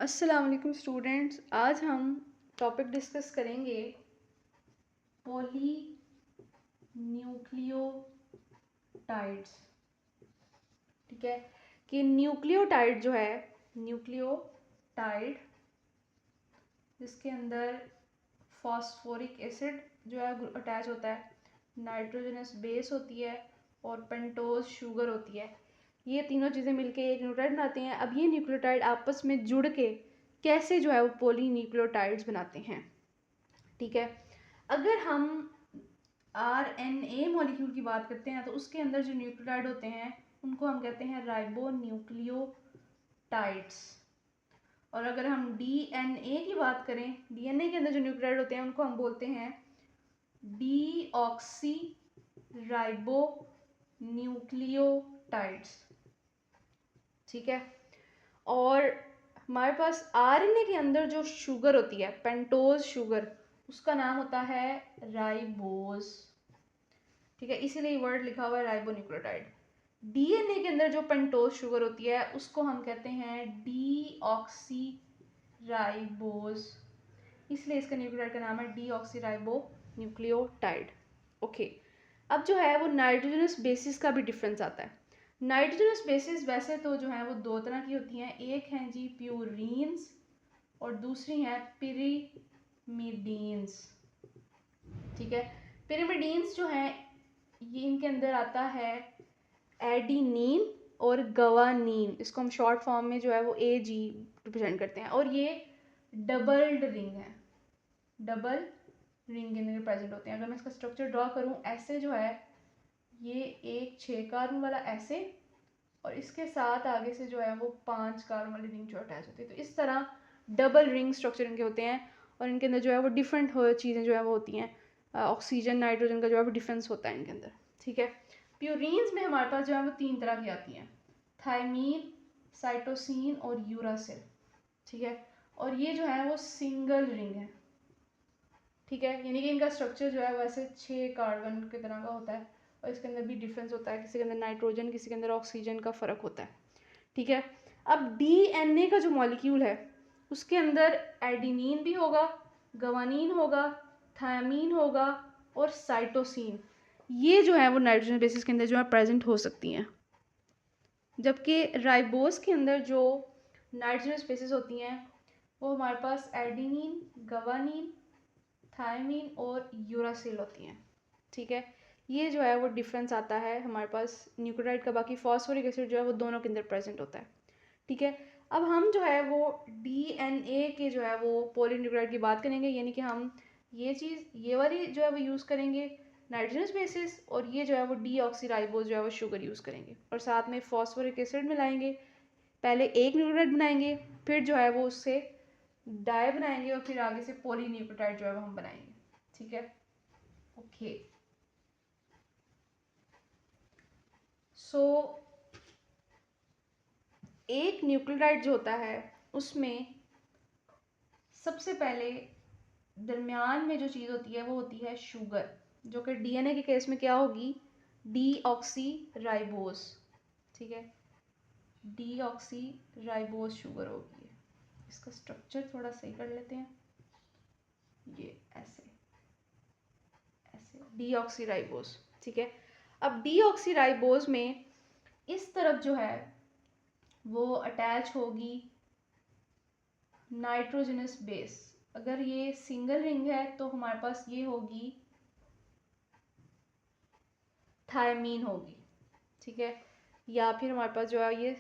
अस्सलाम वालेकुम स्टूडेंट्स, आज हम टॉपिक डिस्कस करेंगे पॉली न्यूक्लियोटाइड्स। ठीक है कि न्यूक्लियोटाइड जो है, न्यूक्लियोटाइड जिसके अंदर फॉस्फोरिक एसिड जो है अटैच होता है, नाइट्रोजनस बेस होती है और पेंटोज शुगर होती है। ये तीनों चीज़ें मिलके एक न्यूक्लियोटाइड बनाते हैं। अब ये न्यूक्लियोटाइड आपस में जुड़ के कैसे जो है वो पॉली न्यूक्लियोटाइड्स बनाते हैं। ठीक है, अगर हम RNA मॉलिक्यूल की बात करते हैं तो उसके अंदर जो न्यूक्लियोटाइड होते हैं उनको हम कहते हैं राइबो न्यूक्लियोटाइड्स। और अगर हम DNA की बात करें, DNA के अंदर जो न्यूक्लियोटाइड होते हैं उनको हम बोलते हैं डीऑक्सी राइबो न्यूक्लियोटाइड्स। ठीक है, और हमारे पास RNA के अंदर जो शुगर होती है, पेंटोज शुगर, उसका नाम होता है राइबोज। ठीक है, इसीलिए वर्ड लिखा हुआ है राइबो न्यूक्लियोटाइड। DNA के अंदर जो पेंटोज शुगर होती है उसको हम कहते हैं डीऑक्सी राइबोज, इसलिए इसका न्यूक्लियोटाइड का नाम है डीऑक्सी राइबो न्यूक्लियोटाइड। ओके, अब जो है वो नाइट्रोजनस बेसिस का भी डिफरेंस आता है। नाइट्रोजनस बेसिस वैसे तो जो है वो दो तरह की होती हैं, एक हैं जी प्यूरीन्स और दूसरी हैं पिरिमिडीन्स। ठीक है, पिरिमिडीन्स जो हैं ये इनके अंदर आता है एडिनिन और गवानीन, इसको हम शॉर्ट फॉर्म में जो है वो AG रिप्रेजेंट करते हैं, और ये डबल्ड रिंग है, डबल रिंग के अंदर प्रेजेंट होते हैं। अगर मैं इसका स्ट्रक्चर ड्रॉ करूं, ऐसे जो है ये एक 6 कार्बन वाला ऐसे, और इसके साथ आगे से जो है वो 5 कार्बन वाली रिंग जो अटैच होती है, तो इस तरह डबल रिंग स्ट्रक्चर इनके होते हैं। और इनके अंदर जो है वो डिफरेंट चीज़ें जो है वो होती हैं, ऑक्सीजन नाइट्रोजन का जो है वो डिफरेंस होता है इनके अंदर। ठीक है, प्यूरीन्स में हमारे पास जो है वो 3 तरह की आती हैं, थायमीन, साइटोसिन और यूरासिल। ठीक है, और ये जो है वो सिंगल रिंग है। ठीक है, यानी कि इनका स्ट्रक्चर जो है वैसे 6 कार्बन की तरह का होता है, और इसके अंदर भी डिफरेंस होता है, किसी के अंदर नाइट्रोजन, किसी के अंदर ऑक्सीजन का फ़र्क होता है। ठीक है, अब DNA का जो मॉलिक्यूल है उसके अंदर एडिनिन भी होगा, गवानीन होगा, थायमीन होगा और साइटोसिन, ये जो है वो नाइट्रोजन बेसिस के अंदर जो है प्रेजेंट हो सकती हैं। जबकि राइबोस के अंदर जो नाइट्रोजन बेसिस होती हैं वो हमारे पास एडिनिन, गवानीन, थायमीन और यूरासिल होती हैं। ठीक है, ये जो है वो डिफरेंस आता है हमारे पास न्यूक्लियोटाइड का। बाकी फॉस्फोरिक एसिड जो है वो दोनों के अंदर प्रेजेंट होता है। ठीक है, अब हम जो है वो DNA के जो है वो पॉलीन्यूक्लियोटाइड की बात करेंगे, यानी कि हम ये चीज़, ये वाली जो है वो यूज़ करेंगे नाइट्रोजनस बेसिस, और ये जो है वो डीऑक्सीराइबोज जो है वो शुगर यूज़ करेंगे, और साथ में फॉस्फोरिक एसिड मिलाएंगे। पहले एक न्यूक्लियोटाइड बनाएंगे, फिर जो है वो उससे डाई बनाएंगे, और फिर आगे से पॉलीन्यूक्लियोटाइड जो है वो हम बनाएंगे। ठीक है, ओके। सो एक न्यूक्लियोटाइड जो होता है उसमें सबसे पहले दरमियान में जो चीज़ होती है वो होती है शुगर, जो कि DNA के केस में क्या होगी, डीऑक्सीराइबोज। ठीक है, डीऑक्सीराइबोज शुगर होगी। इसका स्ट्रक्चर थोड़ा सही कर लेते हैं, ये ऐसे ऐसे डीऑक्सीराइबोज। ठीक है, अब डीऑक्सीराइबोज में इस तरफ जो है वो अटैच होगी नाइट्रोजनस बेस। अगर ये सिंगल रिंग है तो हमारे पास ये होगी थायमीन होगी। ठीक है, या फिर हमारे पास जो है ये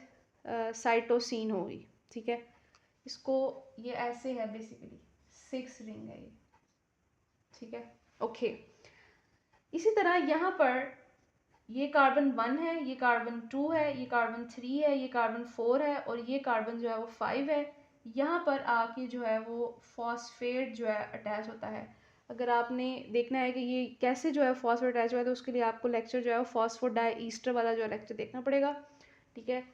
साइटोसिन होगी। ठीक है, इसको ये ऐसे है, बेसिकली 6 रिंग है ये। ठीक है, ओके। इसी तरह यहाँ पर ये कार्बन 1 है, ये कार्बन 2 है, ये कार्बन 3 है, ये कार्बन 4 है, और ये कार्बन जो है वो 5 है। यहाँ पर आके जो है वो फॉस्फेट जो है अटैच होता है। अगर आपने देखना है कि ये कैसे जो है फॉस्फेट अटैच हुआ है, तो उसके लिए आपको लेक्चर जो है वो फॉस्फोडाईस्टर वाला जो है लेक्चर देखना पड़ेगा। ठीक है,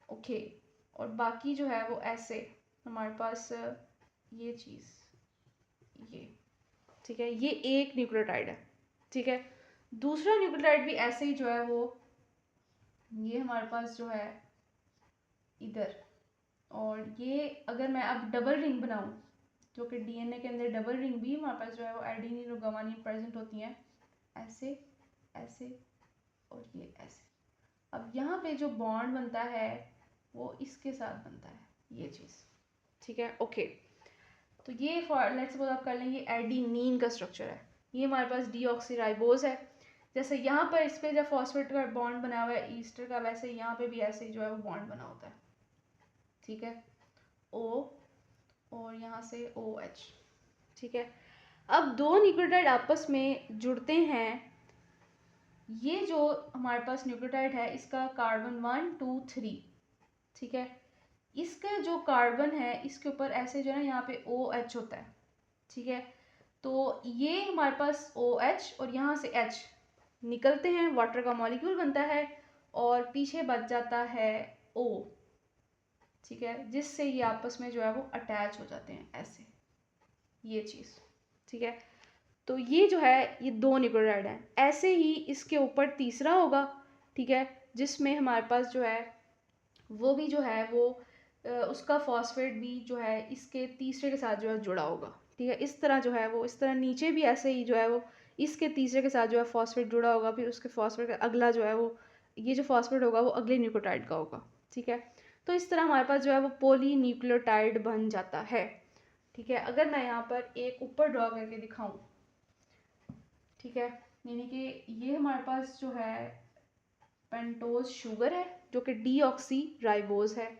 ओके। और बाकी जो है वो ऐसे हमारे पास ये चीज़, ये, ठीक है, ये एक न्यूक्लियोटाइड है। ठीक है, दूसरा न्यूक्लियोटाइड भी ऐसे ही जो है वो, ये हमारे पास जो है इधर, और ये अगर मैं अब डबल रिंग बनाऊँ, जो कि डीएनए के अंदर डबल रिंग भी हमारे पास जो है वो एडेनिन और गुआनिन प्रेजेंट होती हैं, ऐसे ऐसे और ये ऐसे। अब यहाँ पे जो बॉन्ड बनता है वो इसके साथ बनता है, ये चीज़, ठीक है। ओके, तो ये फॉर लेट्स सपोज आप कर लें, ये एडेनिन का स्ट्रक्चर है, ये हमारे पास डीऑक्सीराइबोज है। जैसे यहाँ पर इस पर जब फॉस्फेट का बॉन्ड बना हुआ है ईस्टर का, वैसे यहाँ पे भी ऐसे ही जो है वो बॉन्ड बना होता है, ठीक है, O और यहाँ से OH, ठीक है। अब दो न्यूक्लियोटाइड आपस में जुड़ते हैं, ये जो हमारे पास न्यूक्लियोटाइड है इसका कार्बन 1 2 3, ठीक है, इसका जो कार्बन है इसके ऊपर ऐसे जो है ना यहाँ पे OH होता है, ठीक है। तो ये हमारे पास OH और यहाँ से H निकलते हैं, वाटर का मॉलिक्यूल बनता है और पीछे बच जाता है O, ठीक है, जिससे ये आपस में जो है वो अटैच हो जाते हैं ऐसे, ये चीज़, ठीक है। तो ये जो है ये दो न्यूक्लियोटाइड हैं। ऐसे ही इसके ऊपर तीसरा होगा, ठीक है, जिसमें हमारे पास जो है वो भी जो है वो उसका फॉस्फेट भी जो है इसके तीसरे के साथ जो है जुड़ा होगा, ठीक है। इस तरह जो है वो इस तरह नीचे भी ऐसे ही जो है वो इसके तीसरे के साथ जो है फॉस्फेट जुड़ा होगा, फिर उसके फॉस्फेट का अगला जो है वो ये जो फॉस्फेट होगा वो अगले न्यूक्लियोटाइड का होगा, ठीक है। तो इस तरह हमारे पास जो है वो पॉली न्यूक्लियोटाइड बन जाता है, ठीक है। अगर मैं यहाँ पर एक ऊपर ड्रॉ करके दिखाऊँ, ठीक है, यानी कि ये हमारे पास जो है पेंटोज शुगर है जो कि डीऑक्सीराइबोज है,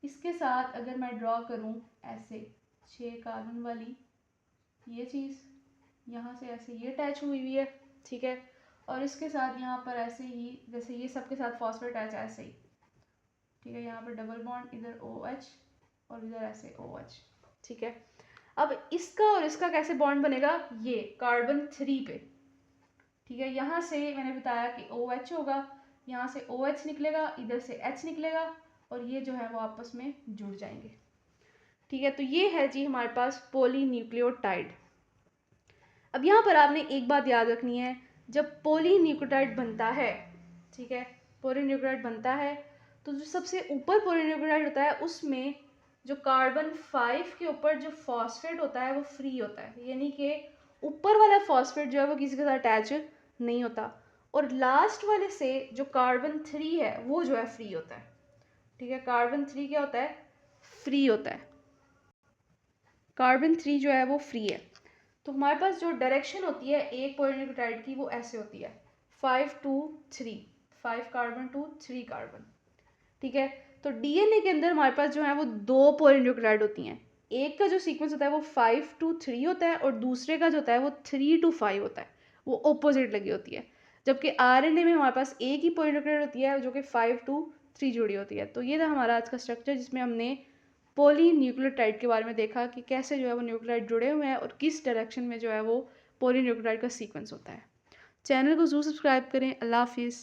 इसके साथ अगर मैं ड्रॉ करूं ऐसे 6 कार्बन वाली ये चीज़, यहाँ से ऐसे ये अटैच हुई हुई है, ठीक है, और इसके साथ यहाँ पर ऐसे ही जैसे ये सबके साथ फॉस्फेट अटैच ऐसे ही, ठीक है, यहाँ पर डबल बॉन्ड, इधर OH और इधर ऐसे OH, ठीक है। अब इसका और इसका कैसे बॉन्ड बनेगा, ये कार्बन 3 पे, ठीक है, यहाँ से मैंने बताया कि OH होगा, यहाँ से OH निकलेगा, इधर से H निकलेगा और ये जो है वो आपस में जुड़ जाएंगे, ठीक है। तो ये है जी हमारे पास पॉलीन्यूक्लियोटाइड। अब यहाँ पर आपने एक बात याद रखनी है, जब पॉलीन्यूक्लियोटाइड बनता है, ठीक है, पॉलीन्यूक्लियोटाइड बनता है तो जो सबसे ऊपर पॉलीन्यूक्लियोटाइड होता है उसमें जो कार्बन 5 के ऊपर जो फॉस्फेट होता है वो फ्री होता है, यानी कि ऊपर वाला फॉस्फेट जो है वो किसी के साथ अटैच नहीं होता, और लास्ट वाले से जो कार्बन 3 है वो जो है फ्री होता है, ठीक है। कार्बन 3 क्या होता है, फ्री होता है, कार्बन 3 जो है वो फ्री है। तो हमारे पास जो डायरेक्शन होती है एक पॉलीन्यूक्लियोटाइड की वो ऐसे होती है 5 2 3, 5 कार्बन 2 3 कार्बन, ठीक है। तो डीएनए के अंदर हमारे पास जो है वो दो पॉलीन्यूक्लियोटाइड होती हैं, एक का जो सीक्वेंस होता है वो 5 2 3 होता है और दूसरे का जो होता है वो 3 2 5 होता है, वो ऑपोजिट लगी होती है। जबकि आरएनए में हमारे पास एक ही पॉलीन्यूक्लियोटाइड होती है जो कि 5 2 3 जुड़ी होती है। तो ये था हमारा आज का स्ट्रक्चर जिसमें हमने पॉलीन्यूक्लियोटाइड के बारे में देखा कि कैसे जो है वो न्यूक्लियोटाइड जुड़े हुए हैं और किस डायरेक्शन में जो है वो पॉलीन्यूक्लियोटाइड का सीक्वेंस होता है। चैनल को ज़रूर सब्सक्राइब करें। अल्लाह हाफिज़।